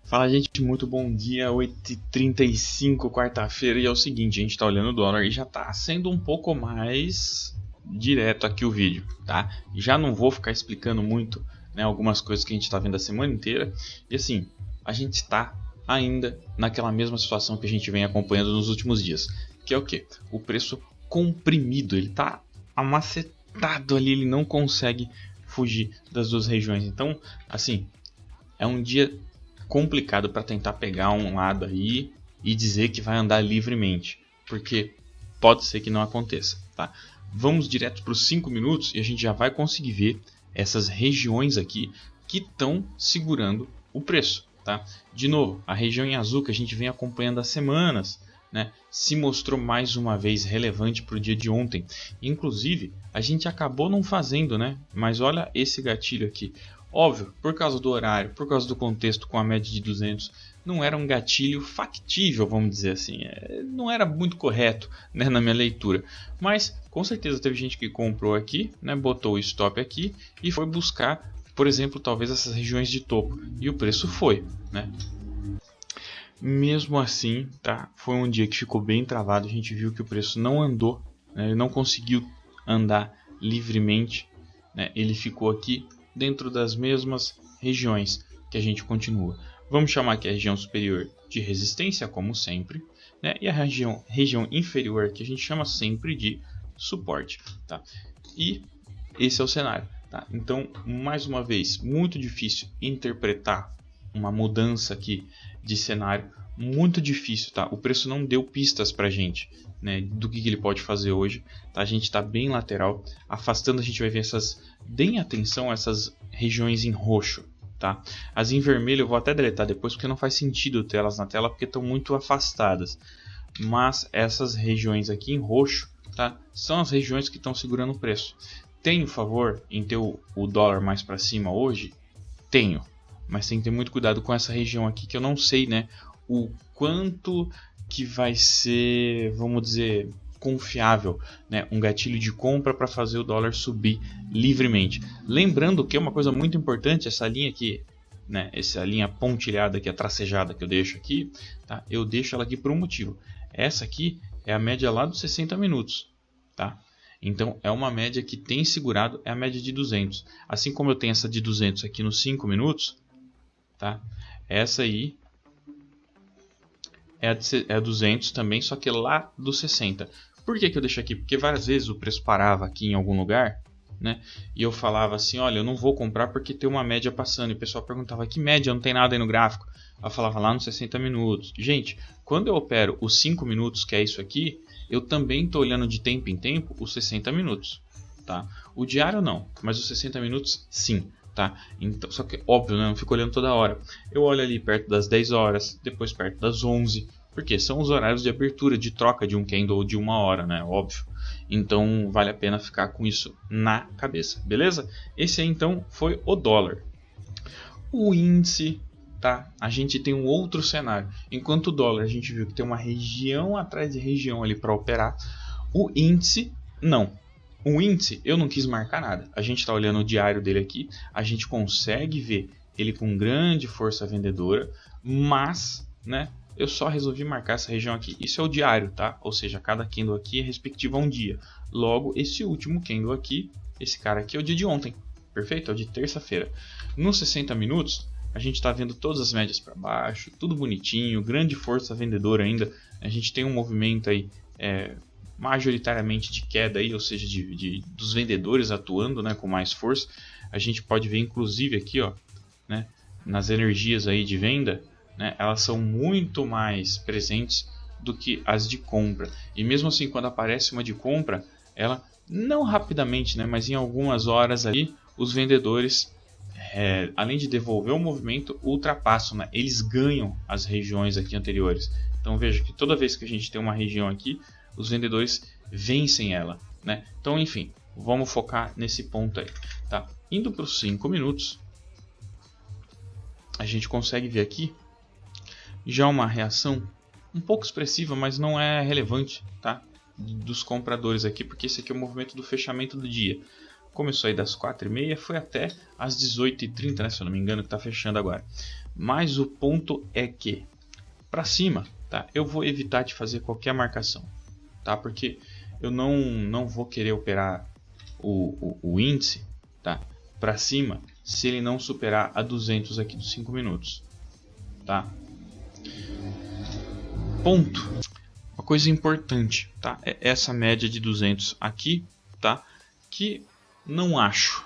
Fala, gente, muito bom dia, 8h35, quarta-feira, e é o seguinte, a gente tá olhando o dólar e já tá sendo um pouco mais direto aqui o vídeo, tá? Já não vou ficar explicando muito, né, algumas coisas que a gente tá vendo a semana inteira, e assim, a gente tá ainda naquela mesma situação que a gente vem acompanhando nos últimos dias, que é o quê? O preço comprimido, ele tá amacetado ali, ele não consegue fugir das duas regiões, então, assim, é um dia complicado para tentar pegar um lado aí e dizer que vai andar livremente, porque pode ser que não aconteça, tá? Vamos direto para os 5 minutos e a gente já vai conseguir ver essas regiões aqui que estão segurando o preço, tá? De novo, a região em azul que a gente vem acompanhando há semanas, né, se mostrou mais uma vez relevante para o dia de ontem. Inclusive, a gente acabou não fazendo, né? Mas olha esse gatilho aqui. Óbvio, por causa do horário, por causa do contexto com a média de 200, não era um gatilho factível, vamos dizer assim. Não era muito correto, né, na minha leitura. Mas, com certeza, teve gente que comprou aqui, né, botou o stop aqui e foi buscar, por exemplo, talvez essas regiões de topo. E o preço foi, né? Mesmo assim, tá? Foi um dia que ficou bem travado. A gente viu que o preço não andou, né? Ele não conseguiu andar livremente, né? Ele ficou aqui dentro das mesmas regiões que a gente continua. Vamos chamar aqui a região superior de resistência, como sempre, né? E a região inferior que a gente chama sempre de suporte, tá? E esse é o cenário, tá? Então, mais uma vez, muito difícil interpretar uma mudança aqui de cenário, muito difícil, tá? O preço não deu pistas pra gente, né, do que ele pode fazer hoje, tá? A gente tá bem lateral, afastando a gente vai ver essas, deem atenção a essas regiões em roxo, tá? As em vermelho eu vou até deletar depois porque não faz sentido ter elas na tela porque estão muito afastadas, mas essas regiões aqui em roxo, tá? São as regiões que estão segurando o preço. Tenho favor em ter o dólar mais para cima hoje? Tenho, mas tem que ter muito cuidado com essa região aqui que eu não sei, né, o quanto que vai ser, vamos dizer, confiável, né, um gatilho de compra para fazer o dólar subir livremente. Lembrando que é uma coisa muito importante, essa linha aqui, né, essa linha pontilhada aqui, a tracejada que eu deixo aqui, tá? Eu deixo ela aqui por um motivo. Essa aqui é a média lá dos 60 minutos, tá? Então é uma média que tem segurado, é a média de 200. Assim como eu tenho essa de 200 aqui nos 5 minutos, tá? Essa aí é a 200 também, só que lá dos 60. Por que eu deixo aqui? Porque várias vezes o preço parava aqui em algum lugar, né? E eu falava assim, olha, eu não vou comprar porque tem uma média passando. E o pessoal perguntava, que média? Não tem nada aí no gráfico. Eu falava lá nos 60 minutos. Gente, quando eu opero os 5 minutos, que é isso aqui, eu também estou olhando de tempo em tempo os 60 minutos, tá? O diário não, mas os 60 minutos sim, tá? Então, só que óbvio, né? Eu não fico olhando toda hora. Eu olho ali perto das 10 horas, depois perto das 11, porque são os horários de abertura, de troca de um candle de 1 hora, né? Óbvio. Então vale a pena ficar com isso na cabeça, beleza? Esse aí então foi o dólar. O índice, tá? A gente tem um outro cenário. Enquanto o dólar a gente viu que tem uma região atrás de região ali para operar, o índice não. O índice eu não quis marcar nada. A gente está olhando o diário dele aqui, a gente consegue ver ele com grande força vendedora, mas, né? Eu só resolvi marcar essa região aqui. Isso é o diário, tá? Ou seja, cada candle aqui é respectivo a um dia. Logo, esse último candle aqui, esse cara aqui é o dia de ontem. Perfeito? É o de terça-feira. Nos 60 minutos, a gente está vendo todas as médias para baixo, tudo bonitinho, grande força vendedora ainda. A gente tem um movimento aí majoritariamente de queda, aí, ou seja, dos vendedores atuando, né, com mais força. A gente pode ver inclusive aqui, ó, né, nas energias aí de venda, né, elas são muito mais presentes do que as de compra. E mesmo assim, quando aparece uma de compra, ela não rapidamente, né, mas em algumas horas ali, os vendedores, além de devolver o movimento, ultrapassam, né, eles ganham as regiões aqui anteriores. Então veja que toda vez que a gente tem uma região aqui, os vendedores vencem ela, né? Então, enfim, vamos focar nesse ponto aí, tá? Indo para os 5 minutos, a gente consegue ver aqui já uma reação um pouco expressiva, mas não é relevante, tá? Dos compradores aqui, porque esse aqui é o movimento do fechamento do dia. Começou aí das 4h30, foi até as 18h30, né, se eu não me engano, que está fechando agora. Mas o ponto é que para cima, tá? Eu vou evitar de fazer qualquer marcação, tá? Porque eu não vou querer operar o índice, tá? Para cima, se ele não superar a 200 aqui dos 5 minutos, tá? Ponto. Uma coisa importante, tá? É essa média de 200 aqui, tá? Que não acho,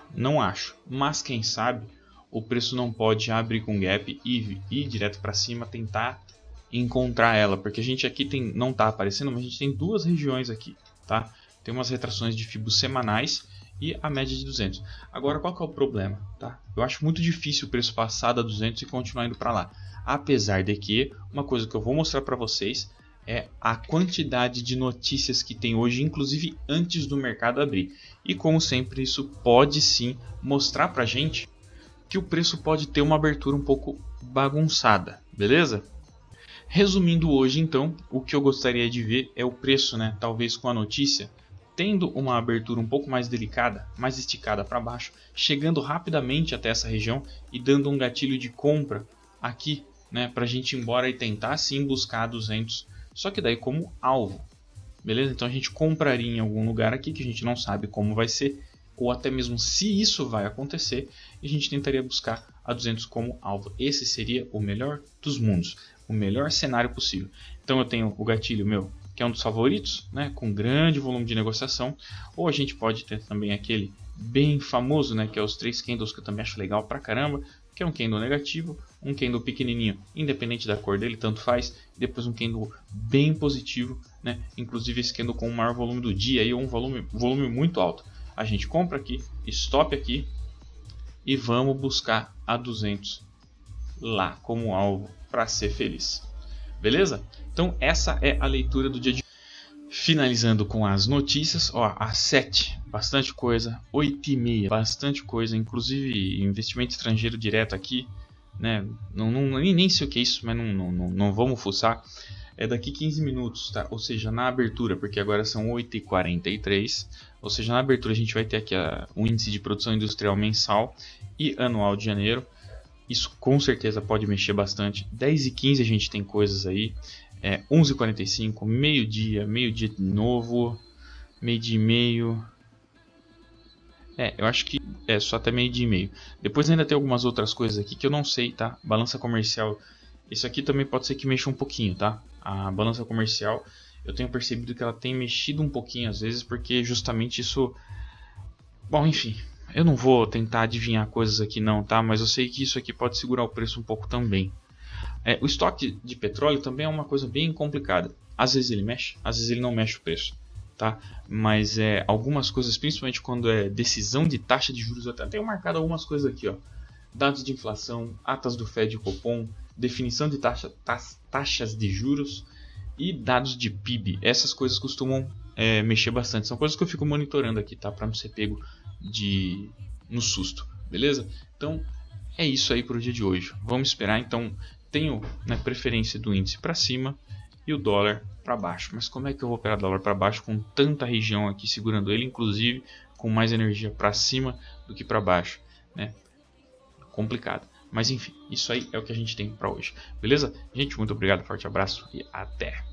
mas quem sabe o preço não pode abrir com gap e ir direto para cima, tentar encontrar ela, porque a gente aqui tem, não está aparecendo, mas a gente tem duas regiões aqui, tá? Tem umas retrações de fibos semanais e a média de 200. Agora, qual que é o problema, tá? Eu acho muito difícil o preço passar da 200 e continuar indo para lá, apesar de que uma coisa que eu vou mostrar para vocês é a quantidade de notícias que tem hoje, inclusive antes do mercado abrir. E como sempre, isso pode sim mostrar para a gente que o preço pode ter uma abertura um pouco bagunçada, beleza? Resumindo hoje então, o que eu gostaria de ver é o preço, né, talvez com a notícia, tendo uma abertura um pouco mais delicada, mais esticada para baixo, chegando rapidamente até essa região e dando um gatilho de compra aqui, né, para a gente ir embora e tentar sim buscar 200, só que daí como alvo, beleza? Então a gente compraria em algum lugar aqui que a gente não sabe como vai ser, ou até mesmo se isso vai acontecer, e a gente tentaria buscar a 200 como alvo. Esse seria o melhor dos mundos, o melhor cenário possível. Então eu tenho o gatilho meu, que é um dos favoritos, né, com grande volume de negociação, ou a gente pode ter também aquele bem famoso, né, que é os 3 candles, que eu também acho legal pra caramba, que é um candle negativo, um candle pequenininho, independente da cor dele, tanto faz, e depois um candle bem positivo, né, inclusive esse candle com o maior volume do dia, e um volume muito alto. A gente compra aqui, stop aqui, e vamos buscar a 200 lá como alvo para ser feliz. Beleza? Então essa é a leitura do dia de hoje. Finalizando com as notícias, ó, às 7, bastante coisa, 8h30, bastante coisa, inclusive investimento estrangeiro direto aqui, né? Nem sei o que é isso, mas não vamos fuçar. É daqui 15 minutos, tá? Ou seja, na abertura, porque agora são 8h43, ou seja, na abertura a gente vai ter aqui o índice de produção industrial mensal e anual de janeiro. Isso com certeza pode mexer bastante. 10h15 a gente tem coisas aí. 11h45, meio-dia de novo, meio-dia e meio. Eu acho que é só até meio-dia e meio. Depois ainda tem algumas outras coisas aqui que eu não sei, tá? Balança comercial. Isso aqui também pode ser que mexa um pouquinho, tá? A balança comercial, eu tenho percebido que ela tem mexido um pouquinho às vezes, porque justamente isso... Bom, enfim, eu não vou tentar adivinhar coisas aqui não, tá? Mas eu sei que isso aqui pode segurar o preço um pouco também. O estoque de petróleo também é uma coisa bem complicada. Às vezes ele mexe, às vezes ele não mexe o preço, tá? Mas algumas coisas, principalmente quando é decisão de taxa de juros, eu até tenho marcado algumas coisas aqui, ó. Dados de inflação, atas do Fed e Copom, definição de taxas de juros e dados de PIB. Essas coisas costumam mexer bastante. São coisas que eu fico monitorando aqui, tá? Para não ser pego no susto, beleza? Então é isso aí para o dia de hoje. Vamos esperar. Então tenho preferência do índice para cima e o dólar para baixo. Mas como é que eu vou operar dólar para baixo com tanta região aqui segurando ele, inclusive com mais energia para cima do que para baixo, né? Complicado. Mas enfim, isso aí é o que a gente tem para hoje. Beleza? Gente, muito obrigado, forte abraço e até!